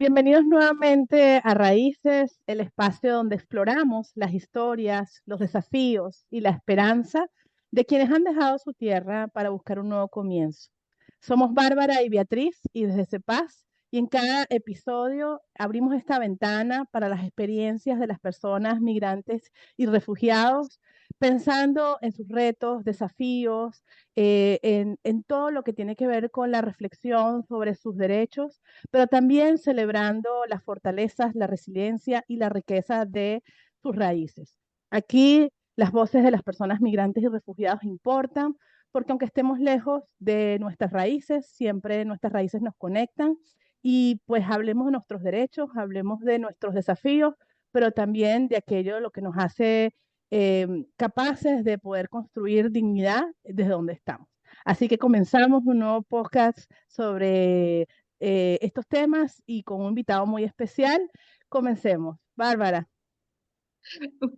Bienvenidos nuevamente a Raíces, el espacio donde exploramos las historias, los desafíos y la esperanza de quienes han dejado su tierra para buscar un nuevo comienzo. Somos Bárbara y Beatriz y desde CEPAS y en cada episodio abrimos esta ventana para las experiencias de las personas migrantes y refugiados, pensando en sus retos, desafíos, en todo lo que tiene que ver con la reflexión sobre sus derechos, pero también celebrando las fortalezas, la resiliencia y la riqueza de sus raíces. Aquí las voces de las personas migrantes y refugiados importan, porque aunque estemos lejos de nuestras raíces, siempre nuestras raíces nos conectan y pues hablemos de nuestros derechos, hablemos de nuestros desafíos, pero también de aquello lo que nos hace capaces de poder construir dignidad desde donde estamos. Así que comenzamos un nuevo podcast sobre estos temas y con un invitado muy especial. Comencemos. Bárbara.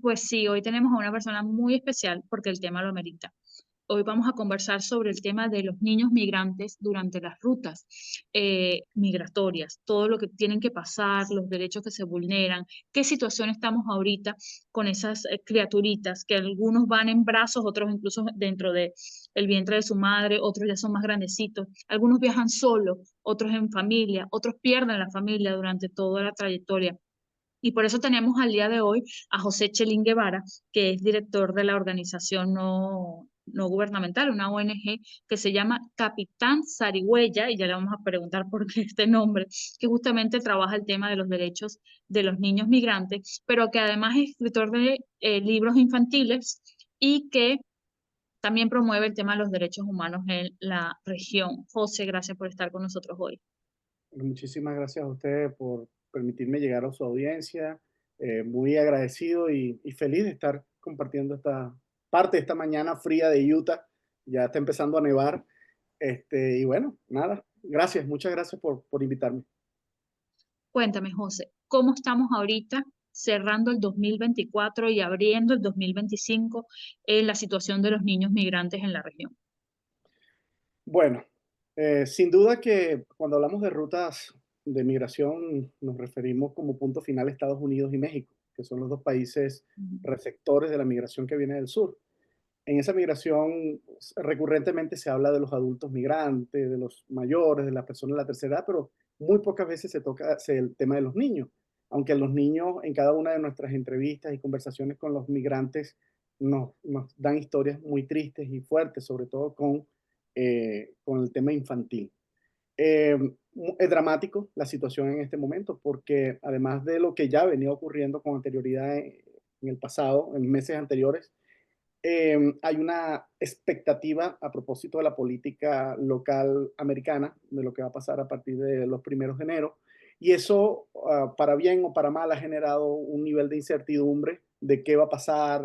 Pues sí, hoy tenemos a una persona muy especial porque el tema lo amerita. Hoy vamos a conversar sobre el tema de los niños migrantes durante las rutas migratorias, todo lo que tienen que pasar, los derechos que se vulneran, qué situación estamos ahorita con esas criaturitas, que algunos van en brazos, otros incluso dentro de el vientre de su madre, otros ya son más grandecitos, algunos viajan solos, otros en familia, otros pierden la familia durante toda la trayectoria. Y por eso tenemos al día de hoy a José Chelín Guevara, que es director de la organización no gubernamental, una ONG que se llama Capitán Zarigüeya, y ya le vamos a preguntar por qué este nombre, que justamente trabaja el tema de los derechos de los niños migrantes, pero que además es escritor de libros infantiles y que también promueve el tema de los derechos humanos en la región. José, gracias por estar con nosotros hoy. Muchísimas gracias a ustedes por permitirme llegar a su audiencia. Muy agradecido y feliz de estar compartiendo esta parte de esta mañana fría de Utah. Ya está empezando a nevar. Y bueno, nada, gracias, muchas gracias por invitarme. Cuéntame, José, ¿cómo estamos ahorita cerrando el 2024 y abriendo el 2025 en la situación de los niños migrantes en la región? Bueno, sin duda que cuando hablamos de rutas de migración nos referimos como punto final a Estados Unidos y México, que son los dos países Ujú. receptores de la migración que viene del sur. En esa migración recurrentemente se habla de los adultos migrantes, de los mayores, de las personas de la tercera edad, pero muy pocas veces se toca el tema de los niños. Aunque los niños en cada una de nuestras entrevistas y conversaciones con los migrantes nos dan historias muy tristes y fuertes, sobre todo con el tema infantil. Es dramático la situación en este momento porque además de lo que ya venía ocurriendo con anterioridad en el pasado, en meses anteriores, hay una expectativa a propósito de la política local americana, de lo que va a pasar a partir de los primeros de enero. Y eso, para bien o para mal, ha generado un nivel de incertidumbre de qué va a pasar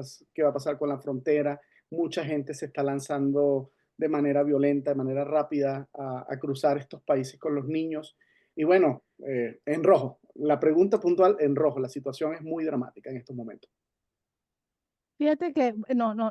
con la frontera. Mucha gente se está lanzando de manera violenta, de manera rápida, a cruzar estos países con los niños. Y bueno, en rojo, la pregunta puntual en rojo, la situación es muy dramática en estos momentos. Fíjate que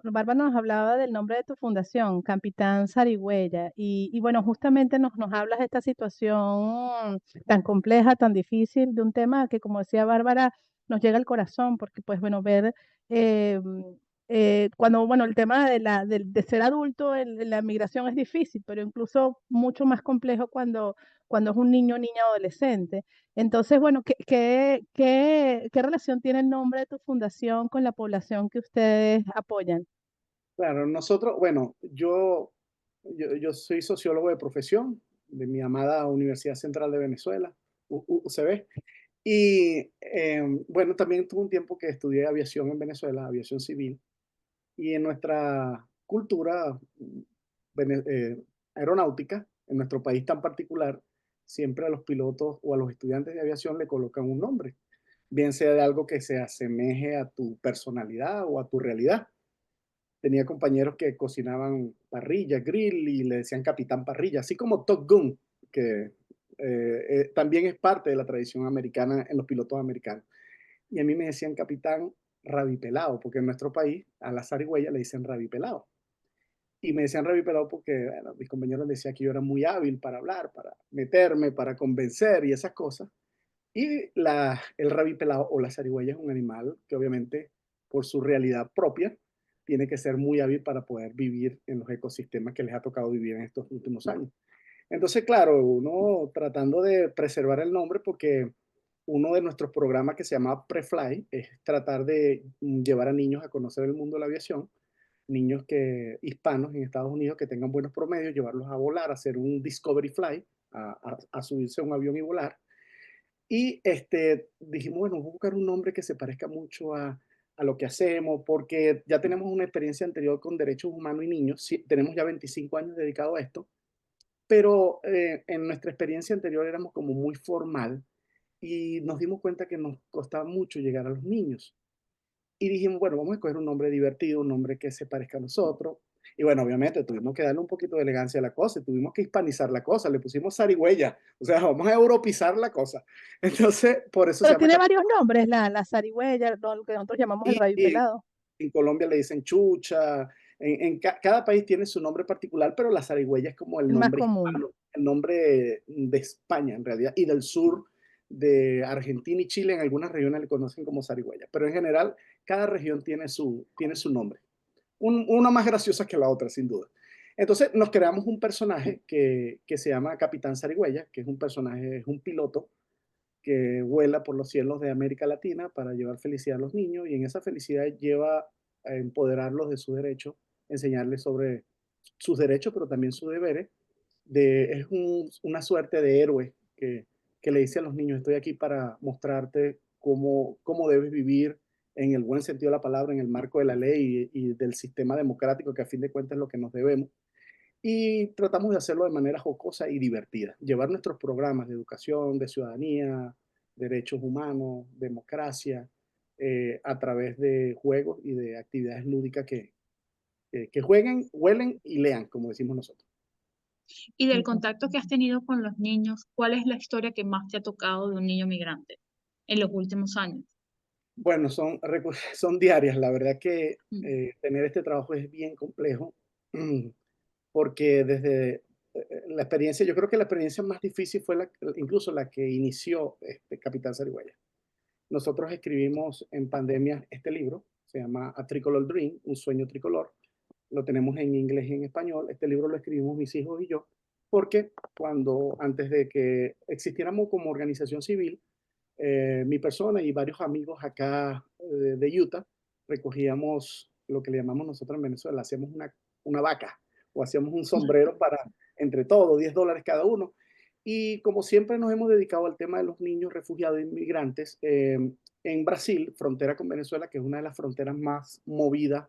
Bárbara nos hablaba del nombre de tu fundación, Capitán Zarigüeya, y bueno, justamente nos hablas de esta situación tan compleja, tan difícil, de un tema que, como decía Bárbara, nos llega al corazón, porque pues bueno, ver eh, cuando, bueno, el tema de ser adulto en la migración es difícil, pero incluso mucho más complejo cuando es un niño o niña adolescente. Entonces, bueno, ¿qué relación tiene el nombre de tu fundación con la población que ustedes apoyan? Claro, nosotros, bueno, yo soy sociólogo de profesión de mi amada Universidad Central de Venezuela, UCB, y bueno, también tuve un tiempo que estudié aviación en Venezuela, aviación civil, y en nuestra cultura vene- eh, aeronáutica, en nuestro país tan particular, siempre a los pilotos o a los estudiantes de aviación le colocan un nombre, bien sea de algo que se asemeje a tu personalidad o a tu realidad. Tenía compañeros que cocinaban parrilla, grill y le decían Capitán Parrilla, así como Top Gun, que también es parte de la tradición americana en los pilotos americanos. Y a mí me decían Capitán Rabipelado, porque en nuestro país a la zarigüeya le dicen Rabipelado. Y me decían Rabipelado porque bueno, mis compañeros decían que yo era muy hábil para hablar, para meterme, para convencer y esas cosas. Y el rabipelado o la zarigüeya es un animal que obviamente por su realidad propia tiene que ser muy hábil para poder vivir en los ecosistemas que les ha tocado vivir en estos últimos años. Entonces, claro, uno tratando de preservar el nombre porque uno de nuestros programas que se llama Prefly es tratar de llevar a niños a conocer el mundo de la aviación, niños hispanos en Estados Unidos que tengan buenos promedios, llevarlos a volar, a hacer un Discovery Fly, a subirse a un avión y volar. Y dijimos, bueno, vamos a buscar un nombre que se parezca mucho a lo que hacemos, porque ya tenemos una experiencia anterior con derechos humanos y niños, sí, tenemos ya 25 años dedicados a esto, pero en nuestra experiencia anterior éramos como muy formal y nos dimos cuenta que nos costaba mucho llegar a los niños. Y dijimos, bueno, vamos a escoger un nombre divertido, un nombre que se parezca a nosotros. Y bueno, obviamente tuvimos que darle un poquito de elegancia a la cosa, y tuvimos que hispanizar la cosa, le pusimos zarigüeya, o sea, vamos a europizar la cosa. Entonces, por eso se Pero llama tiene varios nombres, la zarigüeya, lo que nosotros llamamos el rayo y pelado. en Colombia le dicen chucha, cada país tiene su nombre particular, pero la zarigüeya es como el El más nombre común. hispano, el nombre de España en realidad, y del sur de Argentina y Chile, en algunas regiones le conocen como zarigüeya, pero en general cada región tiene su nombre. Una más graciosa que la otra, sin duda. Entonces nos creamos un personaje que se llama Capitán Zarigüeya, que es un personaje, es un piloto que vuela por los cielos de América Latina para llevar felicidad a los niños y en esa felicidad lleva a empoderarlos de sus derechos, enseñarles sobre sus derechos, pero también sus deberes. Una suerte de héroe que le dice a los niños, estoy aquí para mostrarte cómo debes vivir en el buen sentido de la palabra, en el marco de la ley y del sistema democrático, que a fin de cuentas es lo que nos debemos. Y tratamos de hacerlo de manera jocosa y divertida. Llevar nuestros programas de educación, de ciudadanía, derechos humanos, democracia, a través de juegos y de actividades lúdicas que jueguen, huelen y lean, como decimos nosotros. Y del contacto que has tenido con los niños, ¿cuál es la historia que más te ha tocado de un niño migrante en los últimos años? Bueno, son diarias. La verdad que Mm. tener este trabajo es bien complejo, porque desde la experiencia, yo creo que la experiencia más difícil fue incluso la que inició Capitán Zarigüeya. Nosotros escribimos en pandemia este libro, se llama A Tricolor Dream, un sueño tricolor. Lo tenemos en inglés y en español. Este libro lo escribimos mis hijos y yo, porque antes de que existiéramos como organización civil, mi persona y varios amigos acá de Utah recogíamos lo que le llamamos nosotros en Venezuela, hacíamos una vaca o hacíamos un sombrero para entre todos, $10 cada uno. Y como siempre nos hemos dedicado al tema de los niños refugiados e inmigrantes, en Brasil, frontera con Venezuela, que es una de las fronteras más movidas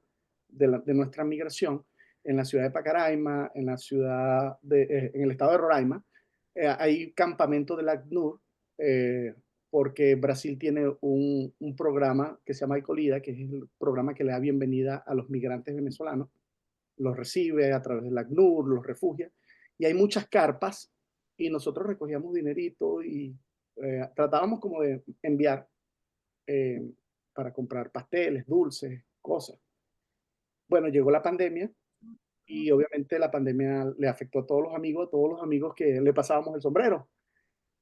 de nuestra migración, en la ciudad de Pacaraima, en el estado de Roraima, hay campamentos del ACNUR, porque Brasil tiene un programa que se llama Icolida, que es el programa que le da bienvenida a los migrantes venezolanos, los recibe a través del ACNUR, los refugia, y hay muchas carpas, y nosotros recogíamos dinerito y tratábamos como de enviar eh, para comprar pasteles, dulces, cosas. Bueno, llegó la pandemia y obviamente la pandemia le afectó a todos los amigos que le pasábamos el sombrero.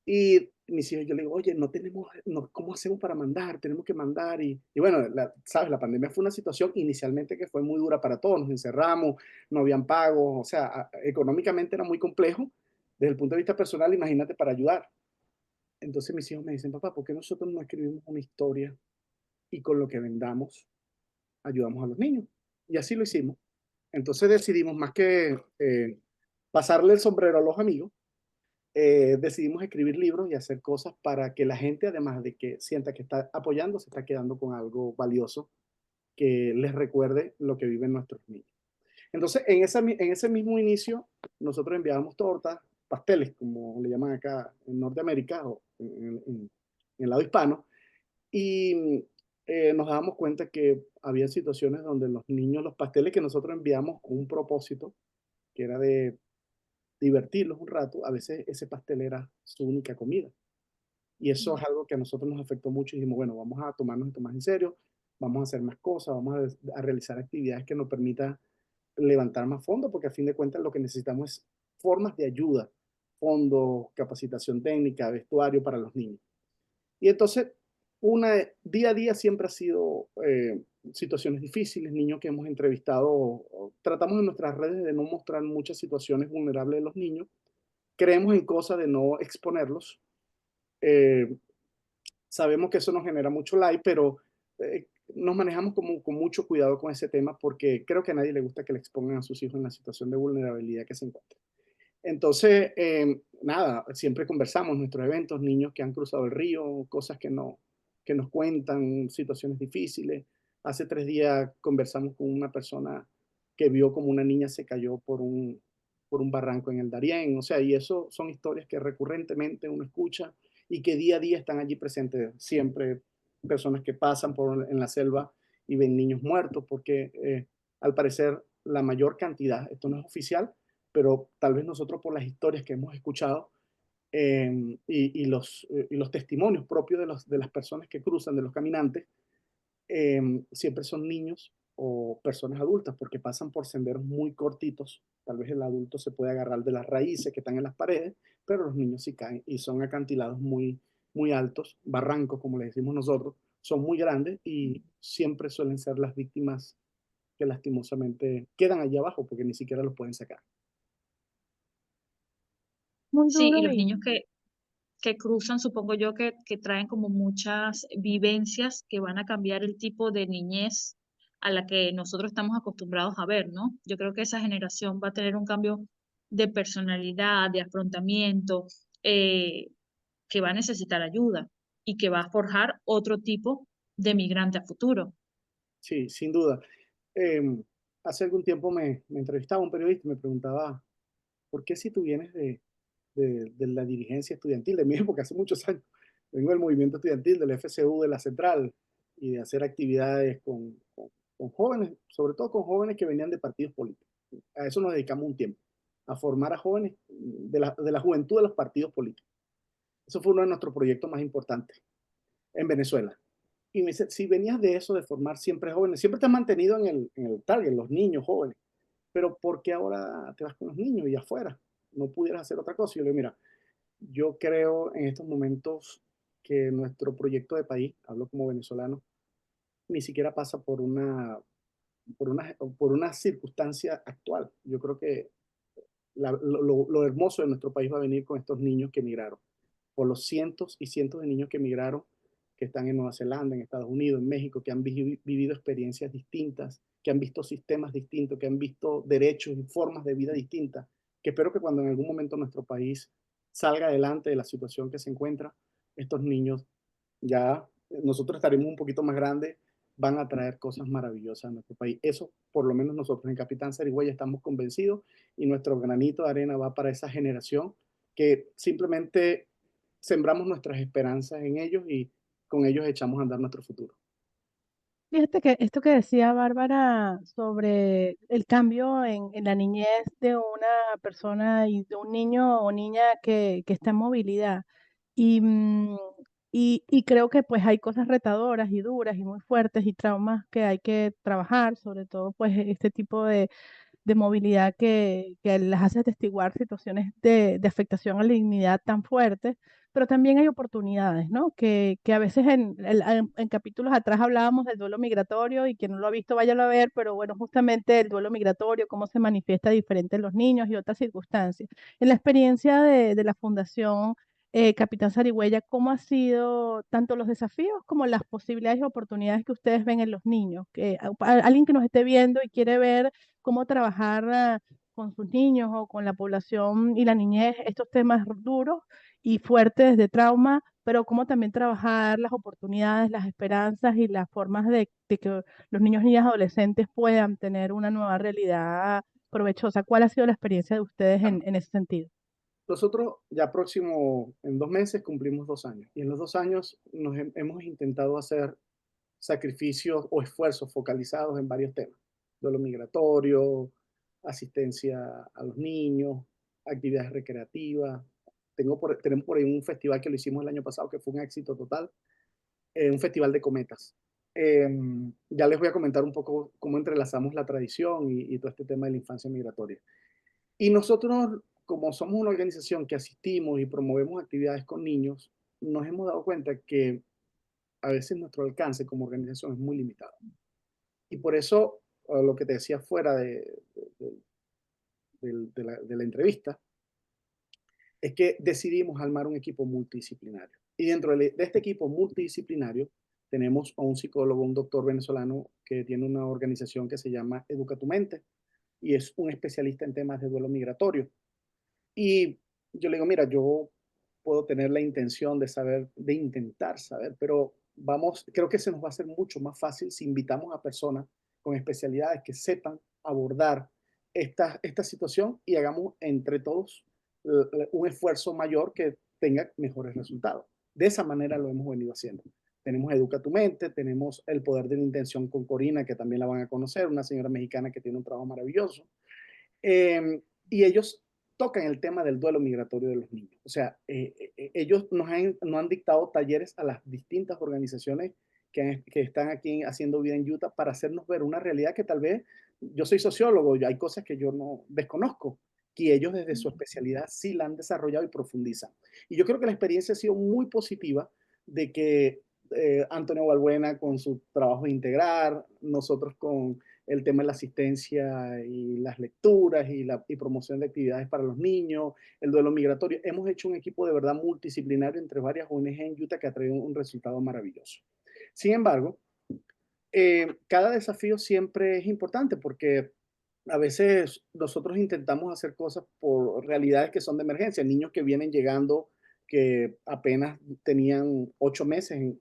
Y mis hijos, yo le digo, oye, no tenemos, no, ¿cómo hacemos para mandar? Tenemos que mandar. Y bueno, sabes, la pandemia fue una situación inicialmente que fue muy dura para todos. Nos encerramos, no habían pagos, o sea, económicamente era muy complejo. Desde el punto de vista personal, imagínate para ayudar. Entonces mis hijos me dicen, papá, ¿por qué nosotros no escribimos una historia y con lo que vendamos ayudamos a los niños? Y así lo hicimos. Entonces decidimos, más que pasarle el sombrero a los amigos, decidimos escribir libros y hacer cosas para que la gente, además de que sienta que está apoyando, se está quedando con algo valioso que les recuerde lo que viven nuestros niños. Entonces, en ese mismo inicio, nosotros enviábamos tortas, pasteles, como le llaman acá en Norteamérica o en el lado hispano, y nos dábamos cuenta que había situaciones donde los niños, los pasteles que nosotros enviamos con un propósito, que era de divertirlos un rato, a veces ese pastel era su única comida. Y eso es algo que a nosotros nos afectó mucho y dijimos, bueno, vamos a tomarnos esto más en serio, vamos a hacer más cosas, vamos a realizar actividades que nos permitan levantar más fondos, porque a fin de cuentas lo que necesitamos es formas de ayuda, fondos, capacitación técnica, vestuario para los niños. Y entonces, día a día siempre ha sido situaciones difíciles, niños que hemos entrevistado, tratamos en nuestras redes de no mostrar muchas situaciones vulnerables de los niños, creemos en cosas de no exponerlos. Eh, Sabemos que eso nos genera mucho like, pero nos manejamos con mucho cuidado con ese tema porque creo que a nadie le gusta que le expongan a sus hijos en la situación de vulnerabilidad que se encuentran. Entonces, nada, siempre conversamos en nuestros eventos, niños que han cruzado el río, cosas que nos cuentan, situaciones difíciles. Hace 3 días conversamos con una persona que vio como una niña se cayó por un barranco en el Darién. O sea, y eso son historias que recurrentemente uno escucha y que día a día están allí presentes. Siempre personas que pasan en la selva y ven niños muertos, porque al parecer la mayor cantidad, esto no es oficial, pero tal vez nosotros por las historias que hemos escuchado y los testimonios propios de las personas que cruzan, de los caminantes, siempre son niños o personas adultas porque pasan por senderos muy cortitos. Tal vez el adulto se puede agarrar de las raíces que están en las paredes, pero los niños sí caen y son acantilados muy altos, barrancos como le decimos nosotros, son muy grandes y siempre suelen ser las víctimas que lastimosamente quedan allí abajo porque ni siquiera los pueden sacar. Muy Sí, y duro los y niños que cruzan, supongo yo que traen como muchas vivencias que van a cambiar el tipo de niñez a la que nosotros estamos acostumbrados a ver, ¿no? Yo creo que esa generación va a tener un cambio de personalidad, de afrontamiento, eh, que va a necesitar ayuda y que va a forjar otro tipo de migrante a futuro. Sí, sin duda. Em, Hace algún tiempo me entrevistaba un periodista y me preguntaba, ¿por qué si tú vienes de la dirigencia estudiantil de mi época, hace muchos años? Vengo del movimiento estudiantil, del FCU, de la Central, y de hacer actividades con jóvenes, sobre todo con jóvenes que venían de partidos políticos. A eso nos dedicamos un tiempo, a formar a jóvenes de la juventud de los partidos políticos. Eso fue uno de nuestros proyectos más importantes en Venezuela. Y me dice, si venías de eso, de formar siempre jóvenes, siempre te has mantenido en el target, los niños jóvenes, pero ¿por qué ahora te vas con los niños y afuera? No pudieras hacer otra cosa. Y yo le digo, mira, yo creo en estos momentos que nuestro proyecto de país, hablo como venezolano, ni siquiera pasa por una circunstancia actual. Yo creo que lo hermoso de nuestro país va a venir con estos niños que emigraron, por los cientos y cientos de niños que emigraron, que están en Nueva Zelanda, en Estados Unidos, en México, que han vivido experiencias distintas, que han visto sistemas distintos, que han visto derechos y formas de vida distintas, que espero que cuando en algún momento nuestro país salga adelante de la situación que se encuentra, estos niños ya, nosotros estaremos un poquito más grandes, van a traer cosas maravillosas a nuestro país. Eso, por lo menos nosotros en Capitán Zarigüeya estamos convencidos y nuestro granito de arena va para esa generación que simplemente sembramos nuestras esperanzas en ellos y con ellos echamos a andar nuestro futuro. fíjate que esto que decía Bárbara sobre el cambio en la niñez de una persona y de un niño o niña que está en movilidad. Y, y creo que pues hay cosas retadoras y duras y muy fuertes y traumas que hay que trabajar, sobre todo pues este tipo de movilidad que las hace atestiguar situaciones de afectación a la dignidad tan fuertes, pero también hay oportunidades, ¿no? Que a veces en capítulos atrás hablábamos del duelo migratorio y quien no lo ha visto váyalo a ver, pero bueno, justamente el duelo migratorio, cómo se manifiesta diferente en los niños y otras circunstancias. En la experiencia de la Fundación Capitán Zarigüeya, ¿cómo ha sido tanto los desafíos como las posibilidades y oportunidades que ustedes ven en los niños? Que alguien que nos esté viendo y quiere ver cómo trabajar con sus niños o con la población y la niñez estos temas duros y fuertes de trauma, pero cómo también trabajar las oportunidades, las esperanzas y las formas de que los niños, niñas, adolescentes puedan tener una nueva realidad provechosa. ¿Cuál ha sido la experiencia de ustedes en ese sentido? Nosotros ya próximo, en 2 meses, cumplimos 2 años. Y en los 2 años hemos intentado hacer sacrificios o esfuerzos focalizados en varios temas. Duelo migratorio, asistencia a los niños, actividades recreativas. Tenemos por ahí un festival que lo hicimos el año pasado que fue un éxito total, un festival de cometas. Ya les voy a comentar un poco cómo entrelazamos la tradición y todo este tema de la infancia migratoria. Y nosotros, como somos una organización que asistimos y promovemos actividades con niños, nos hemos dado cuenta que a veces nuestro alcance como organización es muy limitado. Y por eso, lo que te decía fuera de la entrevista, es que decidimos armar un equipo multidisciplinario. Y dentro de este equipo multidisciplinario tenemos a un psicólogo, un doctor venezolano que tiene una organización que se llama Educa tu Mente y es un especialista en temas de duelo migratorio. Y yo le digo, mira, yo puedo tener la intención de saber, de intentar saber, pero vamos, creo que se nos va a hacer mucho más fácil si invitamos a personas con especialidades que sepan abordar esta situación y hagamos entre todos un esfuerzo mayor que tenga mejores resultados. De esa manera lo hemos venido haciendo. Tenemos Educa tu Mente, tenemos El Poder de la Intención con Corina, que también la van a conocer, una señora mexicana que tiene un trabajo maravilloso. Y ellos tocan el tema del duelo migratorio de los niños. O sea, ellos nos han dictado talleres a las distintas organizaciones que están aquí haciendo vida en Utah para hacernos ver una realidad que tal vez, yo soy sociólogo, hay cosas que yo no desconozco, que ellos desde su especialidad sí la han desarrollado y profundizan. Y yo creo que la experiencia ha sido muy positiva de que Antonio Balbuena con su trabajo de integrar, nosotros con el tema de la asistencia y las lecturas y promoción de actividades para los niños, el duelo migratorio. Hemos hecho un equipo de verdad multidisciplinario entre varias ONG en Utah que ha traído un resultado maravilloso. Sin embargo, cada desafío siempre es importante porque a veces nosotros intentamos hacer cosas por realidades que son de emergencia, niños que vienen llegando que apenas tenían 8 meses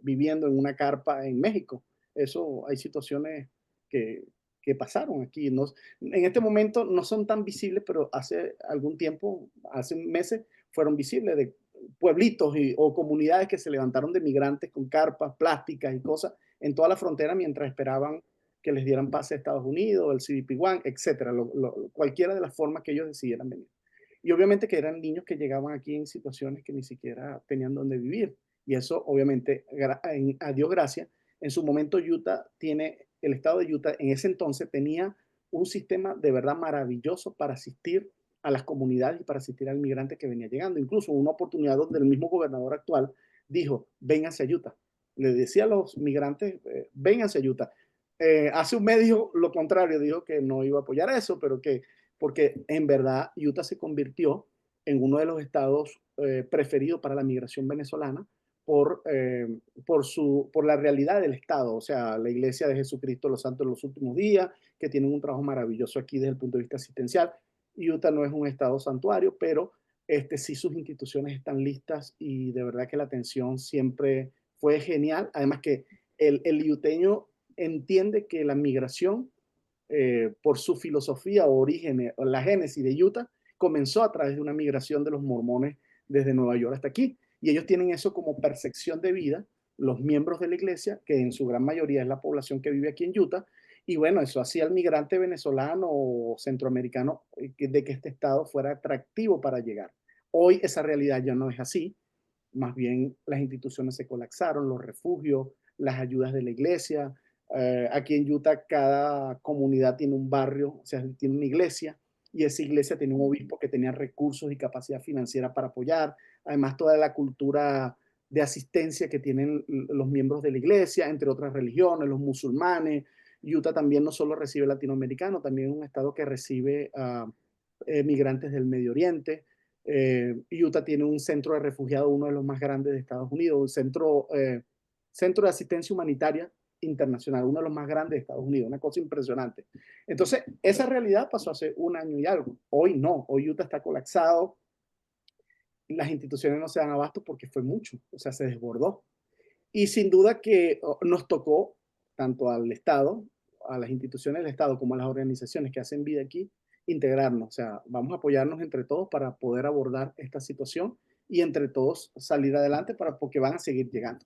viviendo en una carpa en México. Eso hay situaciones que, que pasaron aquí. No, en este momento no son tan visibles, pero hace algún tiempo, hace meses, fueron visibles de pueblitos o comunidades que se levantaron de migrantes con carpas plásticas y cosas en toda la frontera mientras esperaban que les dieran pase a Estados Unidos, el CBP-1, etcétera, cualquiera de las formas que ellos decidieran venir. Y obviamente que eran niños que llegaban aquí en situaciones que ni siquiera tenían donde vivir. Y eso, obviamente, a Dios gracias, en su momento Utah tiene, el estado de Utah en ese entonces tenía un sistema de verdad maravilloso para asistir a las comunidades y para asistir al migrante que venía llegando. Incluso una oportunidad donde el mismo gobernador actual dijo, vénganse a Utah. Le decía a los migrantes, vénganse a Utah. Hace un mes dijo lo contrario, dijo que no iba a apoyar eso, pero que porque en verdad Utah se convirtió en uno de los estados preferidos para la migración venezolana por la realidad del estado, o sea, la Iglesia de Jesucristo de los Santos de los Últimos Días, que tienen un trabajo maravilloso aquí desde el punto de vista asistencial. Utah no es un estado santuario, pero sí sus instituciones están listas y de verdad que la atención siempre fue genial. Además que el uteño entiende que la migración, por su filosofía o origen, la génesis de Utah, comenzó a través de una migración de los mormones desde Nueva York hasta aquí. Y ellos tienen eso como percepción de vida, los miembros de la iglesia, que en su gran mayoría es la población que vive aquí en Utah. Y bueno, eso hacía al migrante venezolano o centroamericano de que este estado fuera atractivo para llegar. Hoy esa realidad ya no es así. Más bien las instituciones se colapsaron, los refugios, las ayudas de la iglesia. Aquí en Utah cada comunidad tiene un barrio, o sea, tiene una iglesia y esa iglesia tiene un obispo que tenía recursos y capacidad financiera para apoyar. Además, toda la cultura de asistencia que tienen los miembros de la iglesia, entre otras religiones, los musulmanes. Utah también no solo recibe latinoamericanos, también es un estado que recibe migrantes del Medio Oriente. Utah tiene un centro de refugiados, uno de los más grandes de Estados Unidos, un centro de asistencia humanitaria internacional, uno de los más grandes de Estados Unidos, una cosa impresionante. Entonces, esa realidad pasó hace un año y algo. Hoy no, hoy Utah está colapsado, las instituciones no se dan abasto porque fue mucho, o sea, se desbordó. Y sin duda que nos tocó, tanto al Estado, a las instituciones del Estado, como a las organizaciones que hacen vida aquí, integrarnos. O sea, vamos a apoyarnos entre todos para poder abordar esta situación y entre todos salir adelante porque van a seguir llegando.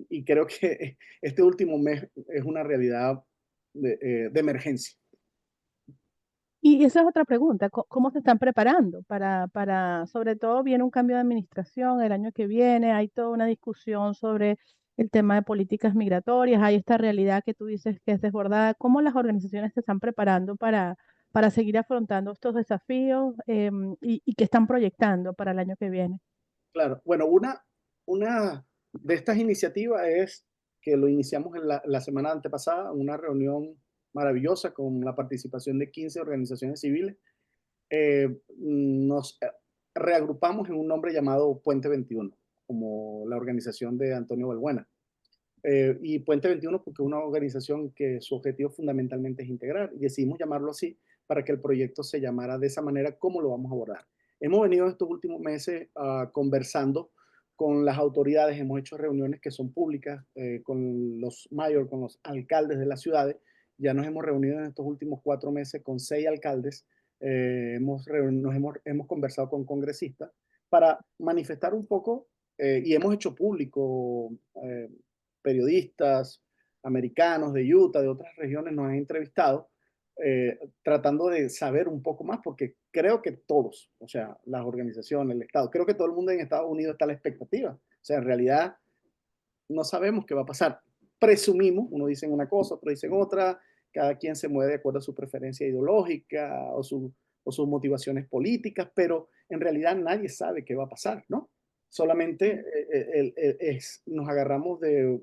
Y creo que este último mes es una realidad de emergencia. Y esa es otra pregunta, ¿cómo se están preparando sobre todo viene un cambio de administración el año que viene, hay toda una discusión sobre el tema de políticas migratorias, hay esta realidad que tú dices que es desbordada, ¿cómo las organizaciones se están preparando para seguir afrontando estos desafíos y qué están proyectando para el año que viene? Claro, bueno, una Una de estas iniciativas es que lo iniciamos en la semana antepasada, una reunión maravillosa con la participación de 15 organizaciones civiles. Nos reagrupamos en un nombre llamado Puente 21, como la organización de Antonio Balbuena. Y Puente 21 porque es una organización que su objetivo fundamentalmente es integrar, y decidimos llamarlo así para que el proyecto se llamara de esa manera. ¿Cómo lo vamos a abordar? Hemos venido estos últimos meses conversando con las autoridades, hemos hecho reuniones que son públicas con los mayores, con los alcaldes de las ciudades. Ya nos hemos reunido en estos últimos 4 meses con 6 alcaldes, hemos conversado con congresistas para manifestar un poco y hemos hecho público periodistas americanos de Utah, de otras regiones, nos han entrevistado tratando de saber un poco más, porque creo que todos, o sea, las organizaciones, el Estado, creo que todo el mundo en Estados Unidos está a la expectativa. O sea, en realidad no sabemos qué va a pasar. Presumimos, uno dice una cosa, otro dice otra, cada quien se mueve de acuerdo a su preferencia ideológica o sus motivaciones políticas, pero en realidad nadie sabe qué va a pasar, ¿no? Solamente nos agarramos de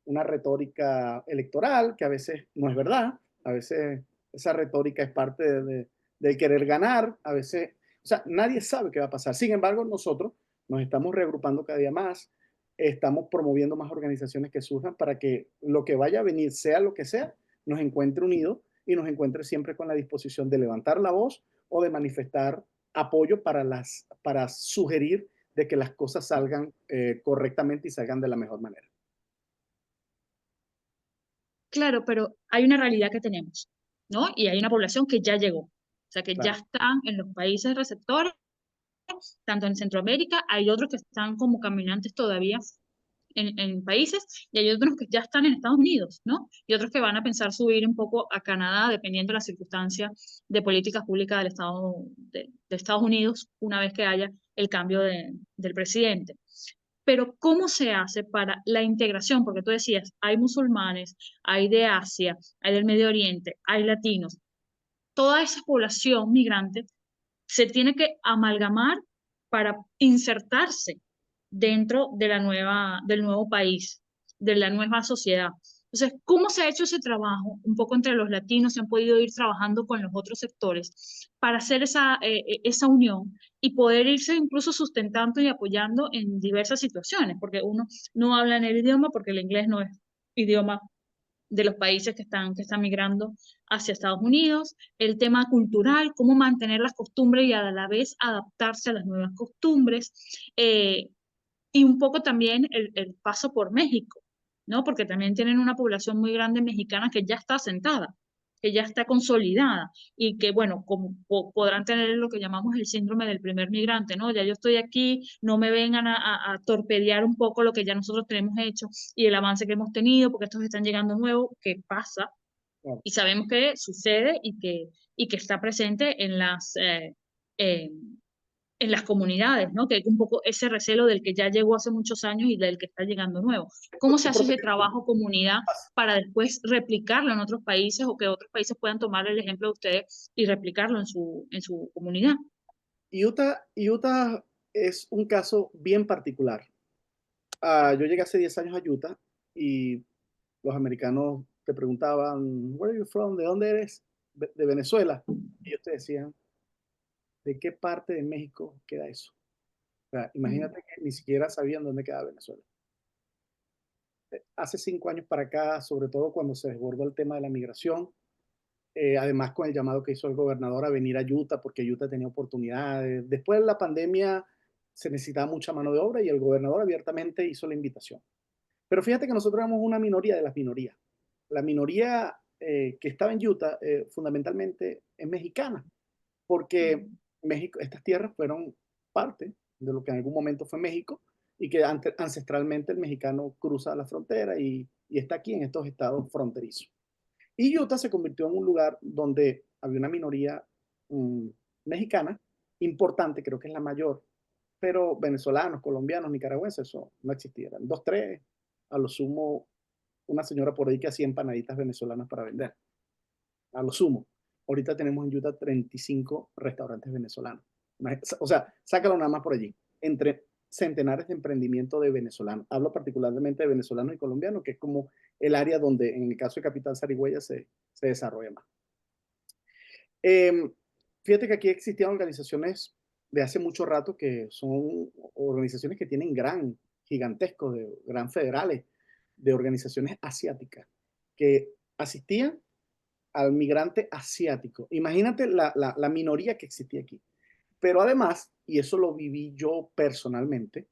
una retórica electoral que a veces no es verdad, a veces esa retórica es parte del querer ganar, a veces, o sea, nadie sabe qué va a pasar. Sin embargo, nosotros nos estamos reagrupando cada día más, estamos promoviendo más organizaciones que surjan para que lo que vaya a venir, sea lo que sea, nos encuentre unidos y nos encuentre siempre con la disposición de levantar la voz o de manifestar apoyo para sugerir de que las cosas salgan correctamente y salgan de la mejor manera. Claro, pero hay una realidad que tenemos, ¿no? Y hay una población que ya llegó, o sea, que ya Claro. están en los países receptores, tanto en Centroamérica, hay otros que están como caminantes todavía en países, y hay otros que ya están en Estados Unidos, ¿no? Y otros que van a pensar subir un poco a Canadá, dependiendo de las circunstancias de políticas públicas del Estado, de Estados Unidos, una vez que haya el cambio del presidente. Pero ¿cómo se hace para la integración? Porque tú decías, hay musulmanes, hay de Asia, hay del Medio Oriente, hay latinos. Toda esa población migrante se tiene que amalgamar para insertarse dentro de del nuevo país, de la nueva sociedad. Entonces, ¿cómo se ha hecho ese trabajo? Un poco entre los latinos se han podido ir trabajando con los otros sectores para hacer esa unión y poder irse incluso sustentando y apoyando en diversas situaciones, porque uno no habla en el idioma porque el inglés no es idioma de los países que están migrando hacia Estados Unidos, el tema cultural, cómo mantener las costumbres y a la vez adaptarse a las nuevas costumbres, eh, y un poco también el paso por México, ¿no? Porque también tienen una población muy grande mexicana que ya está asentada, que ya está consolidada y que, bueno, como podrán tener lo que llamamos el síndrome del primer migrante, ¿no? Ya yo estoy aquí, no me vengan a torpedear un poco lo que ya nosotros tenemos hecho y el avance que hemos tenido, porque estos están llegando nuevos, que pasa Claro. y sabemos que sucede y que está presente eh, en las comunidades, ¿no? Que hay un poco ese recelo del que ya llegó hace muchos años y del que está llegando nuevo. ¿Cómo se Tu hace propia ese trabajo comunidad para después replicarlo en otros países o que otros países puedan tomar el ejemplo de ustedes y replicarlo en su comunidad? Utah es un caso bien particular. Yo llegué hace 10 años a Utah y los americanos te preguntaban, "Where are you from? ¿De dónde eres?" De Venezuela. Y ellos te decían, ¿de qué parte de México queda eso? O sea, Mm. imagínate que ni siquiera sabían dónde quedaba Venezuela. Hace 5 años para acá, sobre todo cuando se desbordó el tema de la migración, además con el llamado que hizo el gobernador a venir a Utah porque Utah tenía oportunidades. Después de la pandemia se necesitaba mucha mano de obra y el gobernador abiertamente hizo la invitación. Pero fíjate que nosotros éramos una minoría de las minorías. La minoría que estaba en Utah fundamentalmente es mexicana, porque Mm. México, estas tierras fueron parte de lo que en algún momento fue México y que ancestralmente el mexicano cruza la frontera y está aquí en estos estados fronterizos. Y Utah se convirtió en un lugar donde había una minoría mm, mexicana importante, creo que es la mayor, pero venezolanos, colombianos, nicaragüenses, eso no existía. Eran dos, tres, a lo sumo una señora por ahí que hacía empanaditas venezolanas para vender, a lo sumo. Ahorita tenemos en Utah 35 restaurantes venezolanos. O sea, sácalo nada más por allí. Entre centenares de emprendimientos de venezolanos. Hablo particularmente de venezolanos y colombianos, que es como el área donde en el caso de Capital Zarigüeya se desarrolla más. Em, Fíjate que aquí existían organizaciones de hace mucho rato que son organizaciones que tienen gigantescos, gran federales, de organizaciones asiáticas, que asistían al migrante asiático. Imagínate la minoría que existía aquí. Pero además, y eso lo viví yo personalmente,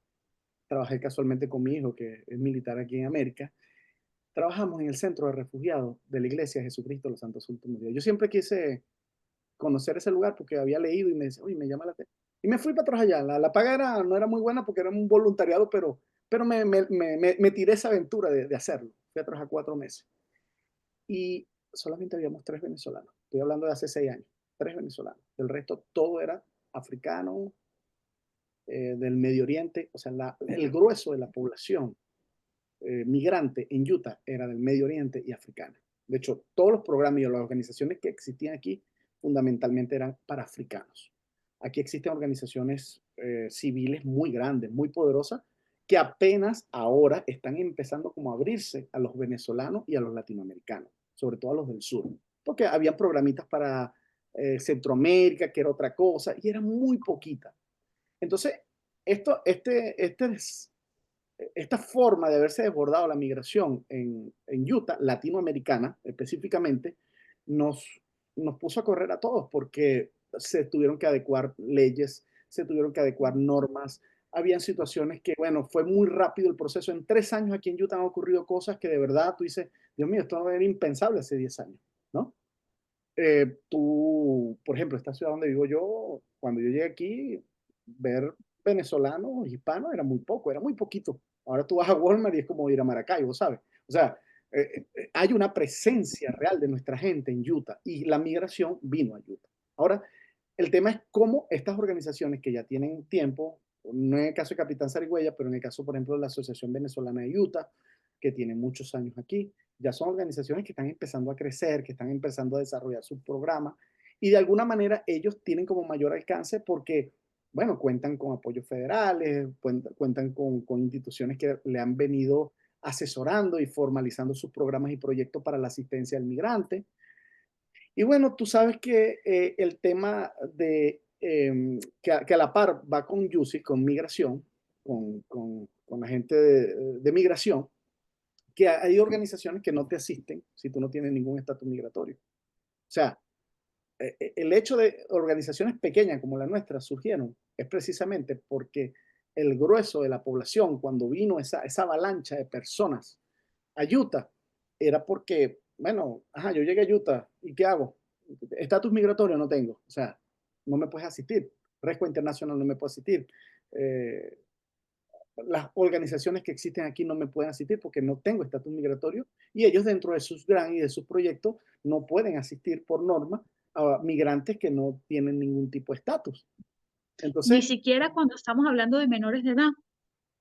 trabajé casualmente con mi hijo, que es militar aquí en América, trabajamos en el centro de refugiados de la Iglesia de Jesucristo de los Santos Últimos Días. Yo siempre quise conocer ese lugar porque había leído y me decía, oye, me llama la atención. Y me fui para atrás allá. La paga no era muy buena porque era un voluntariado, pero me tiré esa aventura de hacerlo. Fui a trabajar 4 meses. Y solamente habíamos 3 venezolanos. Estoy hablando de hace 6 años. 3 venezolanos. El resto todo era africano, del Medio Oriente. O sea, el grueso de la población migrante en Utah era del Medio Oriente y africana. De hecho, todos los programas y las organizaciones que existían aquí fundamentalmente eran para africanos. Aquí existen organizaciones civiles muy grandes, muy poderosas, que apenas ahora están empezando como a abrirse a los venezolanos y a los latinoamericanos, sobre todo a los del sur, porque habían programitas para Centroamérica, que era otra cosa, y era muy poquita. Entonces, esta forma de haberse desbordado la migración en Utah, latinoamericana específicamente, nos puso a correr a todos porque se tuvieron que adecuar leyes, se tuvieron que adecuar normas. Habían situaciones que, bueno, fue muy rápido el proceso. En 3 años aquí en Utah han ocurrido cosas que de verdad tú dices, Dios mío, esto era impensable hace 10 años, ¿no? Por ejemplo, esta ciudad donde vivo yo, cuando yo llegué aquí, ver venezolanos, hispanos, era muy poco, era muy poquito. Ahora tú vas a Walmart y es como ir a Maracaibo, ¿sabes? O sea, hay una presencia real de nuestra gente en Utah y la migración vino a Utah. Ahora, el tema es cómo estas organizaciones que ya tienen tiempo, no en el caso de Capitán Zarigüeya, pero en el caso, por ejemplo, de la Asociación Venezolana de Utah, que tiene muchos años aquí, ya son organizaciones que están empezando a crecer, que están empezando a desarrollar sus programas y de alguna manera ellos tienen como mayor alcance porque, bueno, cuentan con apoyos federales, cuentan con instituciones que le han venido asesorando y formalizando sus programas y proyectos para la asistencia al migrante. Y bueno, tú sabes que el tema que a la par va con UCI, con migración, con la gente de migración, que hay organizaciones que no te asisten si tú no tienes ningún estatus migratorio. O sea, el hecho de organizaciones pequeñas como la nuestra surgieron es precisamente porque el grueso de la población, cuando vino esa avalancha de personas a Utah, era porque, bueno, ajá, yo llegué a Utah, ¿y qué hago? Estatus migratorio no tengo, o sea, no me puedes asistir. Rescue Internacional no me puede asistir. Eh, las organizaciones que existen aquí no me pueden asistir porque no tengo estatus migratorio y ellos dentro de sus grants y de sus proyectos no pueden asistir por norma a migrantes que no tienen ningún tipo de estatus. Ni Entonces, siquiera cuando estamos hablando de menores de edad,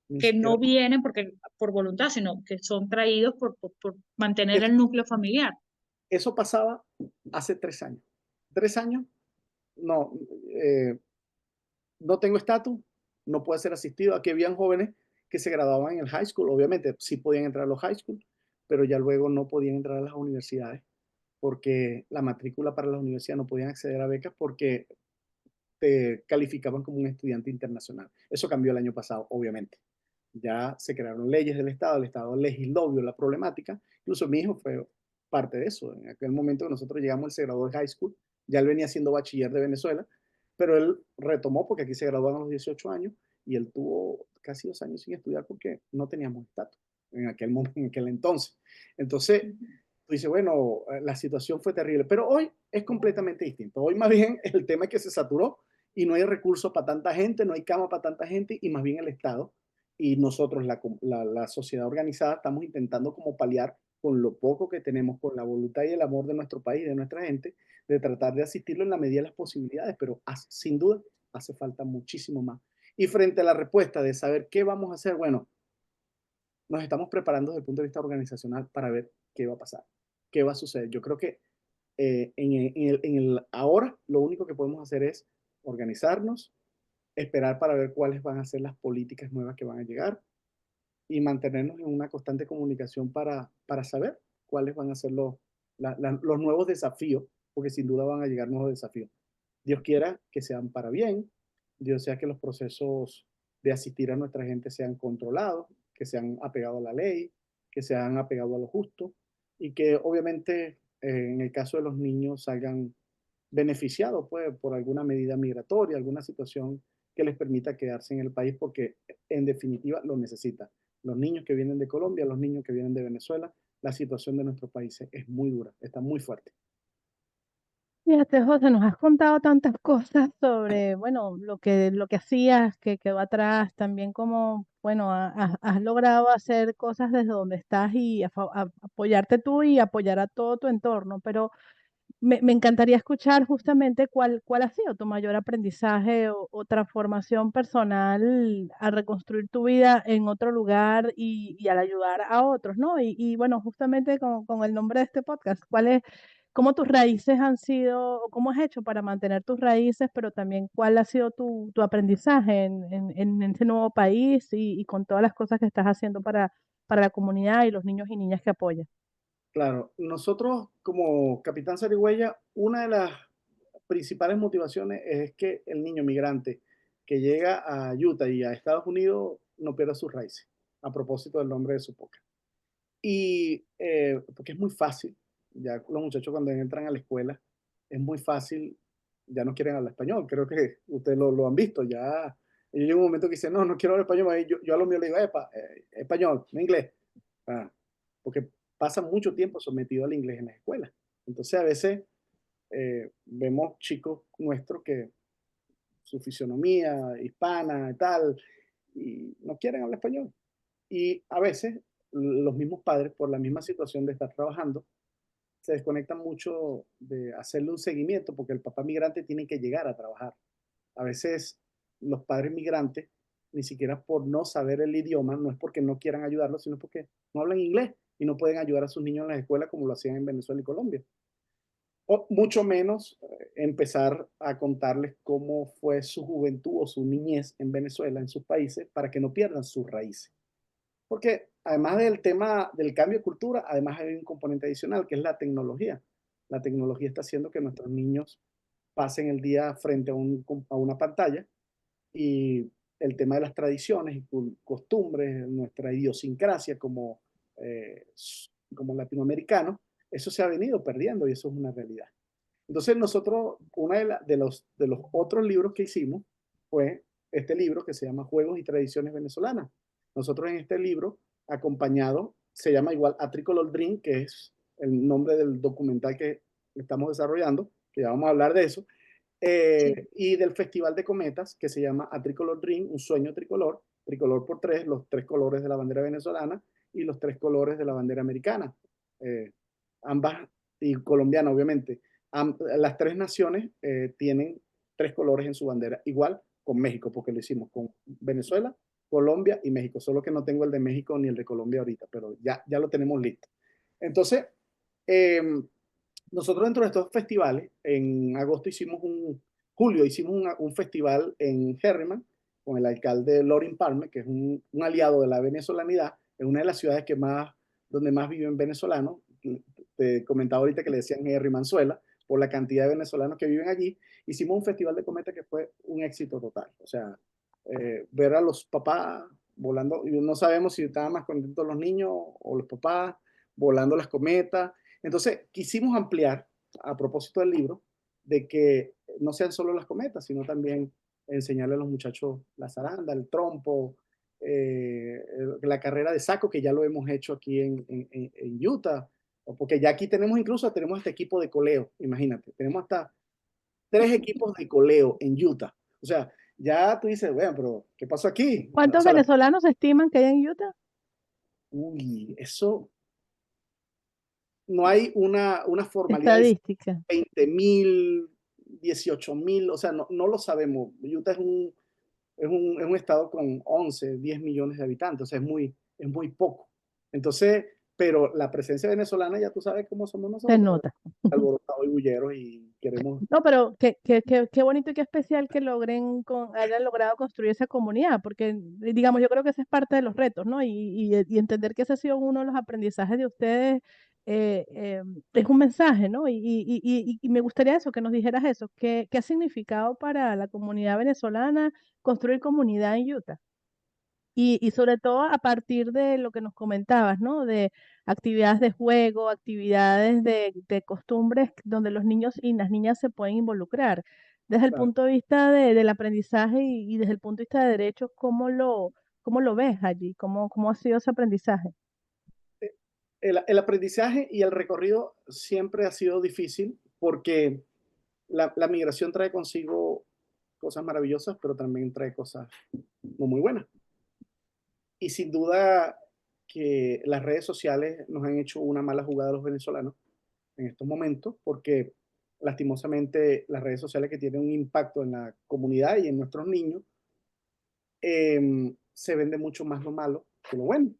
ni que siquiera no vienen porque por voluntad, sino que son traídos por mantener eso, el núcleo familiar. eso pasaba hace 3 años. 3 años, no, eh, no tengo estatus, no puedo ser asistido. Aquí habían jóvenes que se graduaban en el high school, obviamente sí podían entrar a los high school, pero ya luego no podían entrar a las universidades porque la matrícula para la universidad no podían acceder a becas porque te calificaban como un estudiante internacional. Eso cambió el año pasado, obviamente. Ya se crearon leyes del Estado, el Estado legisló, vio la problemática. Incluso mi hijo fue parte de eso. En aquel momento que nosotros llegamos, él se graduó de high school, ya él venía siendo bachiller de Venezuela, pero él retomó porque aquí se graduaban a los 18 años y él tuvo casi 2 años sin estudiar porque no teníamos estatus en aquel momento, en aquel entonces. Entonces, tú dices, bueno, la situación fue terrible, pero hoy es completamente distinto. Hoy más bien el tema es que se saturó y no hay recursos para tanta gente, no hay cama para tanta gente y más bien el Estado y nosotros, la sociedad organizada, estamos intentando como paliar con lo poco que tenemos, con la voluntad y el amor de nuestro país, de nuestra gente, de tratar de asistirlo en la medida de las posibilidades, pero sin duda hace falta muchísimo más. Y frente a la respuesta de saber qué vamos a hacer, bueno, nos estamos preparando desde el punto de vista organizacional para ver qué va a pasar, qué va a suceder. Yo creo que ahora lo único que podemos hacer es organizarnos, esperar para ver cuáles van a ser las políticas nuevas que van a llegar y mantenernos en una constante comunicación para saber cuáles van a ser los nuevos desafíos, porque sin duda van a llegar nuevos desafíos. Dios quiera que sean para bien, Dios sea que los procesos de asistir a nuestra gente sean controlados, que sean apegados a la ley, que sean apegados a lo justo y que obviamente en el caso de los niños salgan beneficiados pues, por alguna medida migratoria, alguna situación que les permita quedarse en el país porque en definitiva lo necesitan. Los niños que vienen de Colombia, los niños que vienen de Venezuela, la situación de nuestros países es muy dura, está muy fuerte. Fíjate, José, nos has contado tantas cosas sobre, bueno, lo que hacías, que quedó atrás, también como, bueno, has logrado hacer cosas desde donde estás y apoyarte tú y apoyar a todo tu entorno, pero me encantaría escuchar justamente cuál ha sido tu mayor aprendizaje o transformación personal al reconstruir tu vida en otro lugar y al ayudar a otros, ¿no? Y bueno, justamente con el nombre de este podcast, cómo tus raíces han sido, o cómo has hecho para mantener tus raíces, pero también cuál ha sido tu aprendizaje en ese nuevo país y con todas las cosas que estás haciendo para la comunidad y los niños y niñas que apoyas. Claro, nosotros como Capitán Zarigüeya, una de las principales motivaciones es que el niño migrante que llega a Utah y a Estados Unidos no pierda sus raíces, a propósito del nombre de su podcast. Y porque es muy fácil, ya los muchachos cuando entran a la escuela, es muy fácil, ya no quieren hablar español, creo que ustedes lo han visto, ya llega un momento que dicen, no, no quiero hablar español, ahí yo a lo mío le digo, epa, español, no inglés, ah, porque pasan mucho tiempo sometido al inglés en la escuela. Entonces a veces vemos chicos nuestros que su fisionomía hispana y tal, y no quieren hablar español. Y a veces los mismos padres, por la misma situación de estar trabajando, se desconectan mucho de hacerle un seguimiento porque el papá migrante tiene que llegar a trabajar. A veces los padres migrantes, ni siquiera por no saber el idioma, no es porque no quieran ayudarlos, sino porque no hablan inglés y no pueden ayudar a sus niños en las escuelas como lo hacían en Venezuela y Colombia. O mucho menos empezar a contarles cómo fue su juventud o su niñez en Venezuela, en sus países, para que no pierdan sus raíces. Porque además del tema del cambio de cultura, además hay un componente adicional que es la tecnología. La tecnología está haciendo que nuestros niños pasen el día frente a una pantalla y el tema de las tradiciones y costumbres, nuestra idiosincrasia eh, como latinoamericanos, eso se ha venido perdiendo y eso es una realidad. Entonces nosotros, uno de los otros libros que hicimos fue este libro que se llama Juegos y Tradiciones Venezolanas. Nosotros en este libro, acompañado, se llama igual A Tricolor Dream, que es el nombre del documental que estamos desarrollando, que ya vamos a hablar de eso, Sí. y del Festival de Cometas, que se llama A Tricolor Dream, un sueño tricolor, tricolor por tres, los tres colores de la bandera venezolana y los tres colores de la bandera americana, ambas y colombiana, obviamente. Las tres naciones tienen tres colores en su bandera, igual con México, porque lo hicimos con Venezuela, Colombia y México, solo que no tengo el de México ni el de Colombia ahorita, pero ya lo tenemos listo. Entonces, eh, nosotros dentro de estos festivales, en agosto julio hicimos un festival en Herriman con el alcalde Lorin Palmer, que es un aliado de la venezolanidad, es una de las ciudades donde más viven venezolanos. Te comentaba ahorita que le decían Herrimanzuela, por la cantidad de venezolanos que viven allí. Hicimos un festival de cometas que fue un éxito total. O sea, ver a los papás volando, y no sabemos si estaban más contentos los niños o los papás volando las cometas. Entonces, quisimos ampliar, a propósito del libro, de que no sean solo las cometas, sino también enseñarle a los muchachos la zaranda, el trompo, la carrera de saco, que ya lo hemos hecho aquí en Utah, porque ya aquí tenemos este equipo de coleo, imagínate, tenemos hasta 3 equipos de coleo en Utah. O sea, ya tú dices, bueno, pero ¿qué pasó aquí? O ¿Cuántos sea, venezolanos estiman que hay en Utah? uy, eso no hay una formalidad de Estadística. 20.000, 18.000, o sea, no lo sabemos. Utah es un estado con 11, 10 millones de habitantes, o sea, es muy poco. Entonces, pero la presencia venezolana ya tú sabes cómo somos Se nosotros, nota. alborotados y bulleros y queremos... No, pero qué bonito y qué especial que hayan logrado construir esa comunidad, porque digamos, yo creo que ese es parte de los retos, ¿no? Y entender que ese ha sido uno de los aprendizajes de ustedes, es un mensaje, ¿no? Y me gustaría eso, que nos dijeras eso, ¿qué ha significado para la comunidad venezolana construir comunidad en Utah? Y sobre todo a partir de lo que nos comentabas, ¿no? De actividades de juego, actividades de costumbres donde los niños y las niñas se pueden involucrar. Desde el Claro. punto de vista del aprendizaje y desde el punto de vista de derechos, cómo lo ves allí? ¿Cómo ha sido ese aprendizaje? El aprendizaje y el recorrido siempre ha sido difícil porque la migración trae consigo cosas maravillosas, pero también trae cosas no muy buenas. Y sin duda que las redes sociales nos han hecho una mala jugada a los venezolanos en estos momentos, porque lastimosamente las redes sociales que tienen un impacto en la comunidad y en nuestros niños, se vende mucho más lo malo que lo bueno.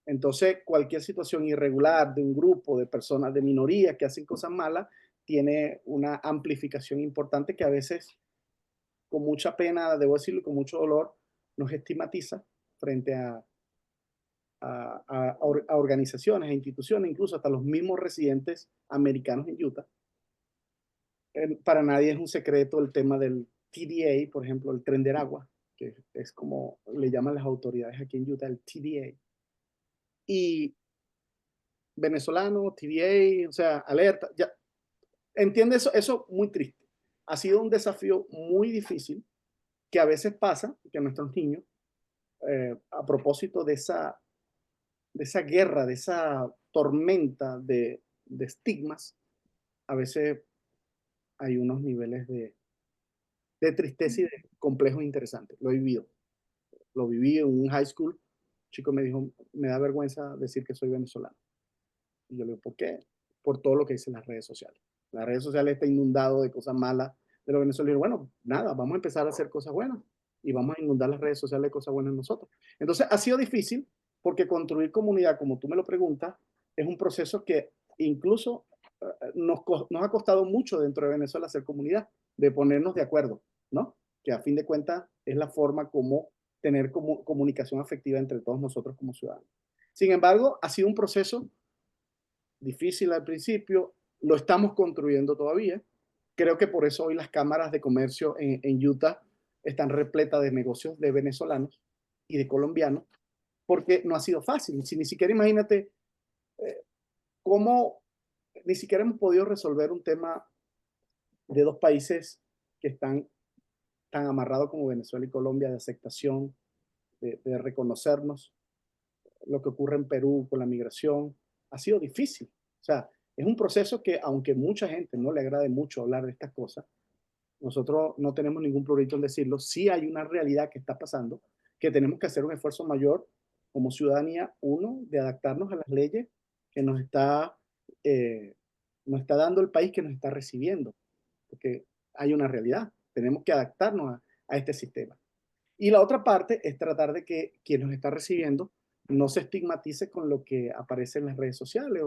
Entonces, cualquier situación irregular de un grupo de personas de minorías que hacen cosas malas tiene una amplificación importante que a veces, con mucha pena, debo decirlo, y con mucho dolor, nos estigmatiza frente a organizaciones, a instituciones, incluso hasta los mismos residentes americanos en Utah. Para nadie es un secreto el tema del TDA, por ejemplo, el tren del agua, que es como le llaman las autoridades aquí en Utah, el TDA. Y venezolano, TDA, o sea, alerta, ya, entiende eso muy triste. Ha sido un desafío muy difícil que a veces pasa, que nuestros niños, a propósito de esa guerra, de esa tormenta de estigmas, a veces hay unos niveles de tristeza y de complejos interesantes. Lo he vivido. Lo viví en un high school. Un chico me dijo, me da vergüenza decir que soy venezolano. Y yo le digo, ¿por qué? Por todo lo que dicen las redes sociales. Las redes sociales están inundado de cosas malas de los venezolanos. Bueno, nada, vamos a empezar a hacer cosas buenas y vamos a inundar las redes sociales de cosas buenas nosotros. Entonces, ha sido difícil porque construir comunidad, como tú me lo preguntas, es un proceso que incluso nos ha costado mucho dentro de Venezuela hacer comunidad, de ponernos de acuerdo, ¿no? Que a fin de cuentas es la forma como tener comunicación afectiva entre todos nosotros como ciudadanos. Sin embargo, ha sido un proceso difícil al principio, lo estamos construyendo todavía. Creo que por eso hoy las cámaras de comercio en Utah están repletas de negocios de venezolanos y de colombianos, porque no ha sido fácil. Si ni siquiera imagínate cómo ni siquiera hemos podido resolver un tema de dos países que están tan amarrados como Venezuela y Colombia, de aceptación, de reconocernos. Lo que ocurre en Perú con la migración ha sido difícil. O sea, es un proceso que, aunque mucha gente no le agrade mucho hablar de estas cosas, nosotros no tenemos ningún prurito en decirlo. Sí hay una realidad que está pasando, que tenemos que hacer un esfuerzo mayor como ciudadanía, uno, de adaptarnos a las leyes que eh, nos está dando el país que nos está recibiendo, porque hay una realidad. Tenemos que adaptarnos a este sistema. Y la otra parte es tratar de que quien nos está recibiendo no se estigmatice con lo que aparece en las redes sociales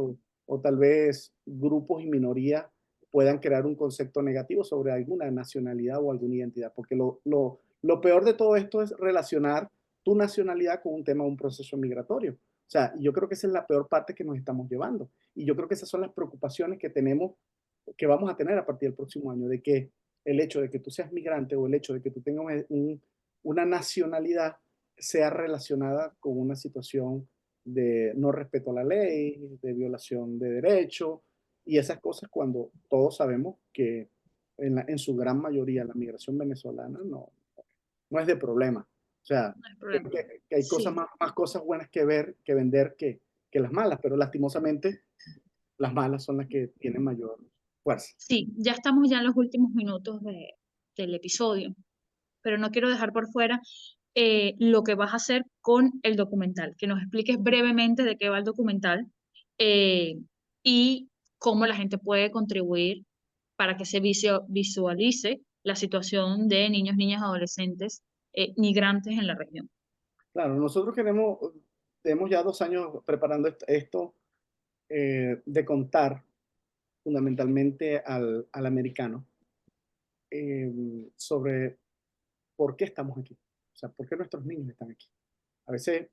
o tal vez grupos y minorías puedan crear un concepto negativo sobre alguna nacionalidad o alguna identidad, porque lo peor de todo esto es relacionar tu nacionalidad con un tema de un proceso migratorio. O sea, yo creo que esa es la peor parte que nos estamos llevando. Y yo creo que esas son las preocupaciones que tenemos, que vamos a tener a partir del próximo año, de que el hecho de que tú seas migrante o el hecho de que tú tengas una nacionalidad sea relacionada con una situación de no respeto a la ley, de violación de derechos y esas cosas cuando todos sabemos que en su gran mayoría la migración venezolana no es de problema. O sea, No hay creo problema. que hay cosas Sí, más cosas buenas que ver, que vender que las malas, pero lastimosamente las malas son las que tienen mayor fuerza. sí, ya estamos ya en los últimos minutos del episodio, pero no quiero dejar por fuera lo que vas a hacer con el documental, que nos expliques brevemente de qué va el documental eh, y cómo la gente puede contribuir para que se visualice la situación de niños, niñas, adolescentes migrantes en la región. Claro, nosotros tenemos ya 2 años preparando esto. de contar fundamentalmente al americano sobre por qué estamos aquí, o sea, por qué nuestros niños están aquí. A veces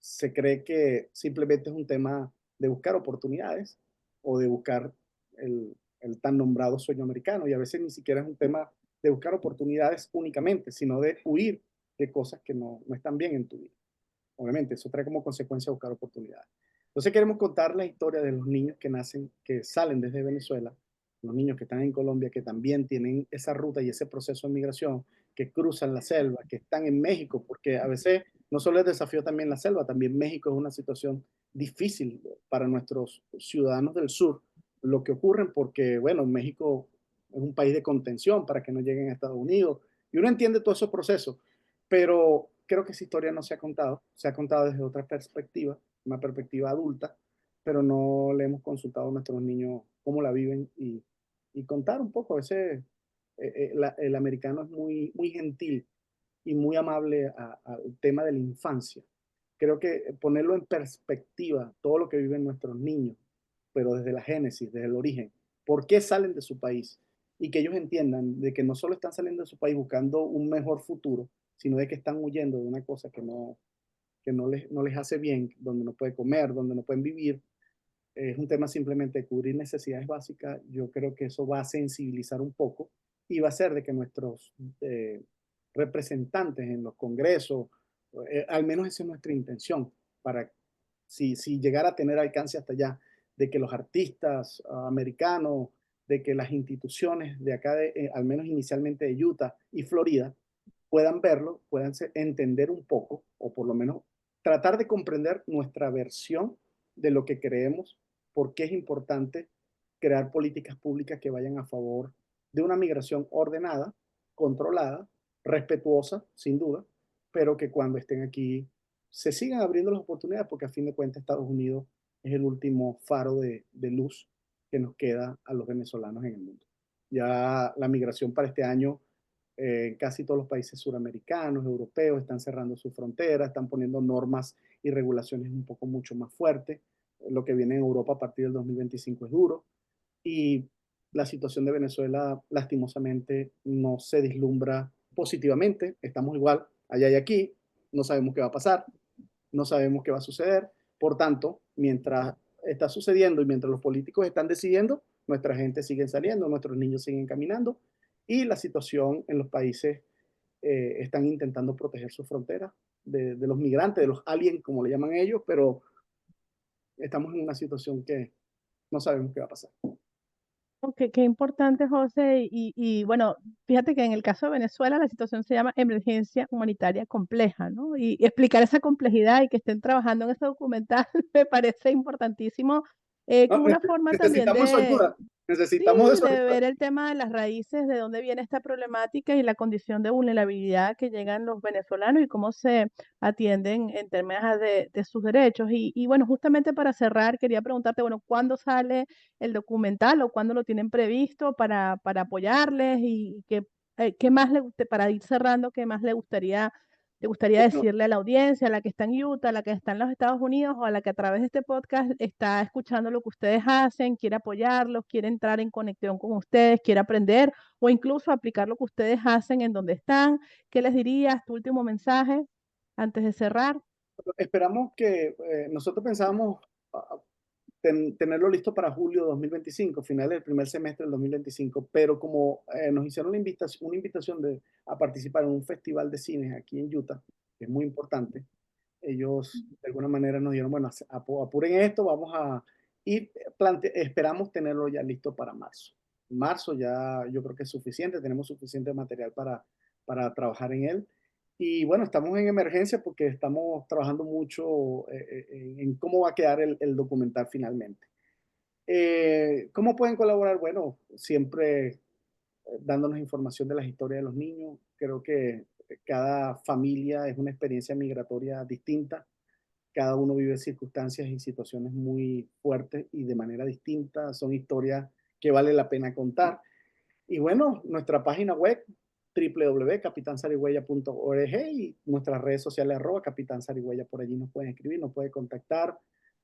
se cree que simplemente es un tema de buscar oportunidades o de buscar el tan nombrado sueño americano, y a veces ni siquiera es un tema de buscar oportunidades únicamente, sino de huir de cosas que no están bien en tu vida. Obviamente, eso trae como consecuencia buscar oportunidades. Entonces queremos contar la historia de los niños que nacen, que salen desde Venezuela, los niños que están en Colombia, que también tienen esa ruta y ese proceso de migración, que cruzan la selva, que están en México, porque a veces no solo es desafío también la selva, también México es una situación difícil para nuestros ciudadanos del sur, lo que ocurre porque, bueno, México es un país de contención para que no lleguen a Estados Unidos, y uno entiende todos esos procesos, pero creo que esa historia no se ha contado desde otra perspectiva, una perspectiva adulta, pero no le hemos consultado a nuestros niños cómo la viven y contar un poco. Ese, el americano es muy, muy gentil y muy amable al tema de la infancia. Creo que ponerlo en perspectiva, todo lo que viven nuestros niños, pero desde la génesis, desde el origen, por qué salen de su país y que ellos entiendan de que no solo están saliendo de su país buscando un mejor futuro, sino de que están huyendo de una cosa no les hace bien, donde no pueden comer, donde no pueden vivir. Es un tema simplemente de cubrir necesidades básicas. Yo creo que eso va a sensibilizar un poco y va a hacer de que nuestros representantes en los congresos, al menos esa es nuestra intención, para si llegara a tener alcance hasta allá, de que los artistas americanos, de que las instituciones de acá, al menos inicialmente de Utah y Florida, puedan verlo, puedan entender un poco, o por lo menos tratar de comprender nuestra versión de lo que creemos, por qué es importante crear políticas públicas que vayan a favor de una migración ordenada, controlada, respetuosa, sin duda, pero que cuando estén aquí se sigan abriendo las oportunidades, porque a fin de cuentas Estados Unidos es el último faro de luz que nos queda a los venezolanos en el mundo. Ya la migración para este año, casi todos los países suramericanos, europeos, están cerrando sus fronteras, están poniendo normas y regulaciones un poco mucho más fuertes. Lo que viene en Europa a partir del 2025 es duro. Y la situación de Venezuela, lastimosamente, no se vislumbra positivamente. Estamos igual allá y aquí. No sabemos qué va a pasar, no sabemos qué va a suceder. Por tanto, mientras está sucediendo y mientras los políticos están decidiendo, nuestra gente sigue saliendo, nuestros niños siguen caminando y la situación en los países están intentando proteger sus fronteras de los migrantes, de los aliens, como le llaman ellos, pero estamos en una situación que no sabemos qué va a pasar. Qué importante, José. Y bueno, fíjate que en el caso de Venezuela la situación se llama emergencia humanitaria compleja, ¿no? Y explicar esa complejidad y que estén trabajando en ese documental me parece importantísimo, No, como una forma también necesitamos su ayuda, sí, necesitamos de su de ayuda. ver el tema de las raíces, de dónde viene esta problemática y la condición de vulnerabilidad que llegan los venezolanos y cómo se atienden en términos de sus derechos. Y bueno, justamente para cerrar, quería preguntarte, bueno, ¿cuándo sale el documental o cuándo lo tienen previsto para apoyarles y qué más para ir cerrando, qué más te gustaría Bueno, decirle a la audiencia, a la que está en Utah, a la que está en los Estados Unidos o a la que a través de este podcast está escuchando lo que ustedes hacen, quiere apoyarlos, quiere entrar en conexión con ustedes, quiere aprender o incluso aplicar lo que ustedes hacen en donde están? ¿Qué les dirías? Tu último mensaje antes de cerrar. esperamos que nosotros pensábamos tenerlo listo para julio 2025, finales del primer semestre del 2025, pero como nos hicieron una invitación a participar en un festival de cine aquí en Utah, que es muy importante, ellos de alguna manera nos dijeron, bueno, apuren esto, vamos a ir, esperamos tenerlo ya listo para marzo. Marzo ya yo creo que es suficiente, tenemos suficiente material para trabajar en él. Y bueno, estamos en emergencia porque estamos trabajando mucho en cómo va a quedar el documental finalmente. ¿Cómo pueden colaborar? Bueno, siempre dándonos información de las historias de los niños. Creo que cada familia es una experiencia migratoria distinta. Cada uno vive circunstancias y situaciones muy fuertes y de manera distinta. Son historias que vale la pena contar. Y bueno, nuestra página web www.capitansarigüeya.org y nuestras redes sociales @capitansarigüeya, por allí nos pueden escribir, nos pueden contactar.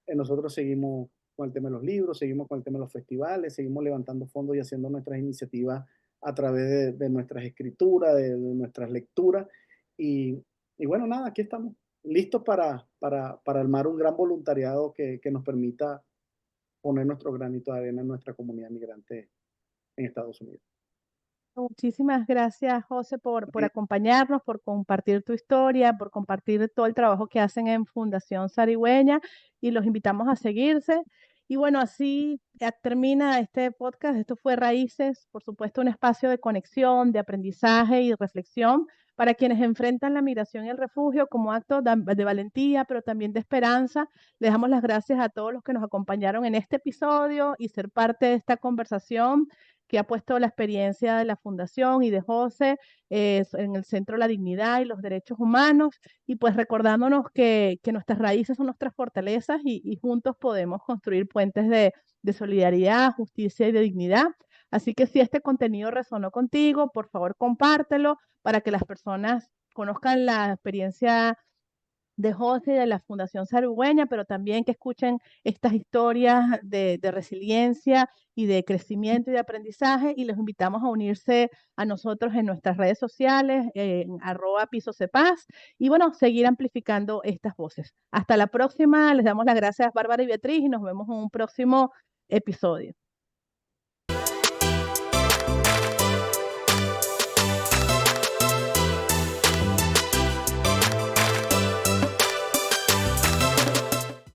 Nosotros seguimos con el tema de los libros, seguimos con el tema de los festivales, seguimos levantando fondos y haciendo nuestras iniciativas a través de nuestras escrituras, de nuestras lecturas. Y bueno, nada, aquí estamos, listos para armar un gran voluntariado que nos permita poner nuestro granito de arena en nuestra comunidad migrante en Estados Unidos. Muchísimas gracias, José, por Ok, acompañarnos, por compartir tu historia, por compartir todo el trabajo que hacen en Fundación Sarigüeña y los invitamos a seguirse. Y bueno, así ya termina este podcast. Esto fue Raíces, por supuesto, un espacio de conexión, de aprendizaje y reflexión para quienes enfrentan la migración y el refugio como acto de valentía, pero también de esperanza. Les damos las gracias a todos los que nos acompañaron en este episodio y ser parte de esta conversación que ha puesto la experiencia de la Fundación y de José en el centro de la dignidad y los derechos humanos, y pues recordándonos que nuestras raíces son nuestras fortalezas y juntos podemos construir puentes de solidaridad, justicia y de dignidad. Así que si este contenido resonó contigo, por favor compártelo para que las personas conozcan la experiencia de José y de la Fundación Sarigüeña, pero también que escuchen estas historias de resiliencia y de crecimiento y de aprendizaje, y los invitamos a unirse a nosotros en nuestras redes sociales, en @pisocepaz, y bueno, seguir amplificando estas voces. Hasta la próxima, les damos las gracias Bárbara y Beatriz y nos vemos en un próximo episodio.